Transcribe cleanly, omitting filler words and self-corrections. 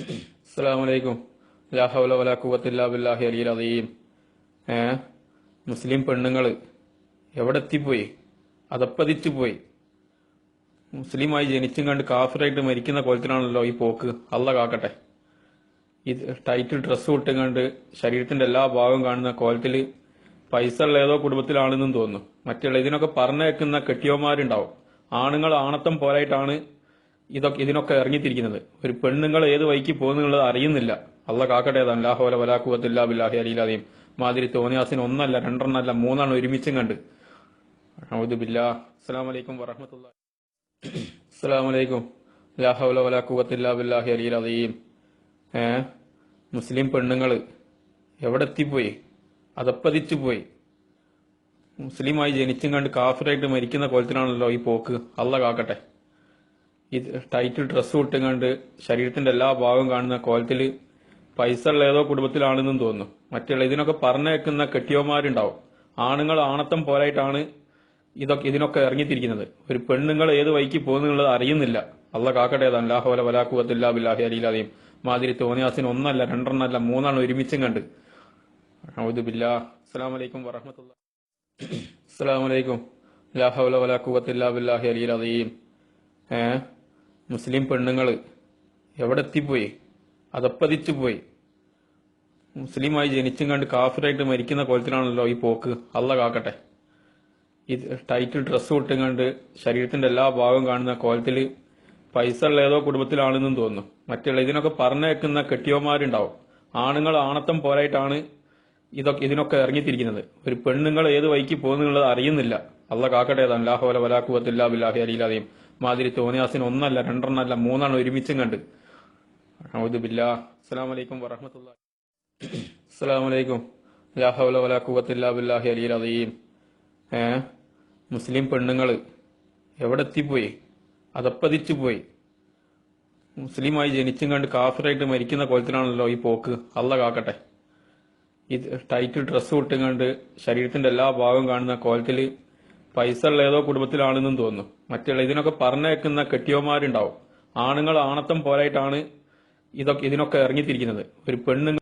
അസ്സലാമലൈക്കും. ലാ ഹൗല വലാ ഖുവത ഇല്ലാ ബില്ലാഹി അലിയിൽ അദീം. ഏ മുസ്ലിം പെണ്ണുങ്ങൾ എവിടെ എത്തിപ്പോയി? അതപ്പതിച്ചു പോയി. മുസ്ലിമായി ജനിച്ചും കണ്ട് കാഫിറായിട്ട് മരിക്കുന്ന കോലത്തിലാണല്ലോ ഈ പോക്ക്. അള്ള കാക്കട്ടെ. ഇത് ടൈറ്റിൽ ഡ്രസ്സ് ഇട്ടും കണ്ട് ശരീരത്തിന്റെ എല്ലാ ഭാഗവും കാണുന്ന കോലത്തിൽ പൈസ ഉള്ള ഏതോ കുടുംബത്തിലാണെന്നും തോന്നുന്നു. മറ്റുള്ള ഇതിനൊക്കെ പറഞ്ഞേക്കുന്ന കെട്ടിയോമാരുണ്ടാവും. ആണുങ്ങൾ ആണത്തം പോലായിട്ടാണ് ഇതിനൊക്കെ ഇറങ്ങിത്തിരിക്കുന്നത്. ഒരു പെണ്ണുങ്ങൾ ഏത് വഴിക്ക് പോകുന്നുള്ളത് അറിയുന്നില്ല. അള്ള കാക്കട്ടെ. അല്ലാഹു വലാ ഖുവത ഇല്ലാ ബില്ലാഹി അലിയിൽ അദീം. മാതിരി തോന്നിയാസിന് ഒന്നല്ല രണ്ടെണ്ണല്ല മൂന്നെണ്ണം ഒരുമിച്ചും കണ്ട്. അഊദു ബില്ലാഹ്. അസ്സലാമു അലൈക്കും വറഹ്മത്തുള്ളാഹി. അസ്സലാമു അലൈക്കും. ലാ ഹൗല വലാ ഖുവത ഇല്ലാ ബില്ലാഹി അലിയിൽ അദീം. ഏ മുസ്ലിം പെണ്ണുങ്ങൾ എവിടെ എത്തിപ്പോയി? അതപ്പതിച്ചു പോയി. മുസ്ലിമായി ജനിച്ചും കണ്ട് കാഫിറായിട്ട് മരിക്കുന്ന കോലത്തിലാണല്ലോ ഈ പോക്ക്. അള്ള കാക്കട്ടെ. ഇത് ടൈറ്റിൽ ഡ്രസ്സ് ഇട്ടും കണ്ട് ശരീരത്തിന്റെ എല്ലാ ഭാഗവും കാണുന്ന കോലത്തിൽ പൈസ ഉള്ള ഏതോ കുടുംബത്തിലാണെന്നും തോന്നുന്നു. മറ്റുള്ള ഇതിനൊക്കെ പറഞ്ഞേക്കുന്ന കെട്ടിയോമാരുണ്ടാവും. ആണുങ്ങൾ ആണത്തം പോലായിട്ടാണ് ഇതിനൊക്കെ ഇറങ്ങിത്തിരിക്കുന്നത്. ഒരു പെണ്ണുങ്ങൾ ഏത് വഴിക്ക് പോകുന്നുള്ളത് അറിയുന്നില്ല. അള്ള കാക്കട്ടെ. അല്ലാഹു വലാ ഖുവത ഇല്ലാ ബില്ലാഹി അലിയിൽ അദീം. മാതിരി തോന്നിയാസിന് ഒന്നല്ല രണ്ടെണ്ണല്ല മൂന്നെണ്ണം ഒരുമിച്ചും കണ്ട്. അഊദു ബില്ലാഹ്. അസ്സലാമു അലൈക്കും വറഹ്മത്തുള്ളാഹി. അസ്സലാമു അലൈക്കും. ലാ ഹൗല വലാ ഖുവത ഇല്ലാ ബില്ലാഹി അലിയിൽ അദീം. ഏ മുസ്ലിം പെണ്ണുങ്ങൾ എവിടെ എത്തിപ്പോയി? അതപ്പതിച്ചു പോയി. മുസ്ലിമായി ജനിച്ചും കണ്ട് കാഫിറായിട്ട് മരിക്കുന്ന കോലത്തിലാണല്ലോ ഈ പോക്ക്. അള്ള കാക്കട്ടെ. ഇത് ടൈറ്റിൽ ഡ്രസ്സ് ഇട്ടും കണ്ട് ശരീരത്തിന്റെ എല്ലാ ഭാഗവും കാണുന്ന കോലത്തിൽ പൈസ ഉള്ള ഏതോ കുടുംബത്തിലാണെന്നും തോന്നുന്നു. മറ്റുള്ള ഇതിനൊക്കെ പറഞ്ഞേക്കുന്ന കെട്ടിയോമാരുണ്ടാവും. ആണുങ്ങൾ ആണത്തം പോലായിട്ടാണ് ഇതിനൊക്കെ ഇറങ്ങിത്തിരിക്കുന്നത്. ഒരു പെണ്ണുങ്ങൾ ഏത് വഴിക്ക് പോകുന്നുള്ളത് അറിയുന്നില്ല. അള്ള കാക്കട്ടെ. അല്ലാഹു വലാ ഖുവത ഇല്ലാ ബില്ലാഹി അലിയിൽ അദീം. മാതിരി തോന്നിയാസിന് ഒന്നല്ല രണ്ടെണ്ണല്ല മൂന്നെണ്ണം ഒരുമിച്ചും കണ്ട്. അഊദു ബില്ലാഹ്. അസ്സലാമു അലൈക്കും വറഹ്മത്തുള്ളാഹി. അസ്സലാമു അലൈക്കും. ലാ ഹൗല വലാ ഖുവത ഇല്ലാ ബില്ലാഹി അലിയിൽ അദീം. ഏ മുസ്ലിം പെണ്ണുങ്ങൾ എവിടെ എത്തിപ്പോയി? അതപ്പതിച്ചു പോയി. മുസ്ലിമായി ജനിച്ചും കണ്ട് കാഫിറായിട്ട് മരിക്കുന്ന കോലത്തിലാണല്ലോ ഈ പോക്ക്. അള്ള കാക്കട്ടെ. ഇത് ടൈറ്റിൽ ഡ്രസ്സ് ഇട്ടും കണ്ട് ശരീരത്തിന്റെ എല്ലാ ഭാഗവും കാണുന്ന കോലത്തിൽ പൈസ ഉള്ള ഏതോ കുടുംബത്തിലാണെന്നും തോന്നുന്നു. മറ്റുള്ള ഇതിനൊക്കെ പറഞ്ഞേക്കുന്ന കെട്ടിയോമാരുണ്ടാവും. ആണുങ്ങൾ ആണത്തം പോലായിട്ടാണ് ഇതിനൊക്കെ ഇറങ്ങിത്തിരിക്കുന്നത്. ഒരു പെണ്ണുങ്ങൾ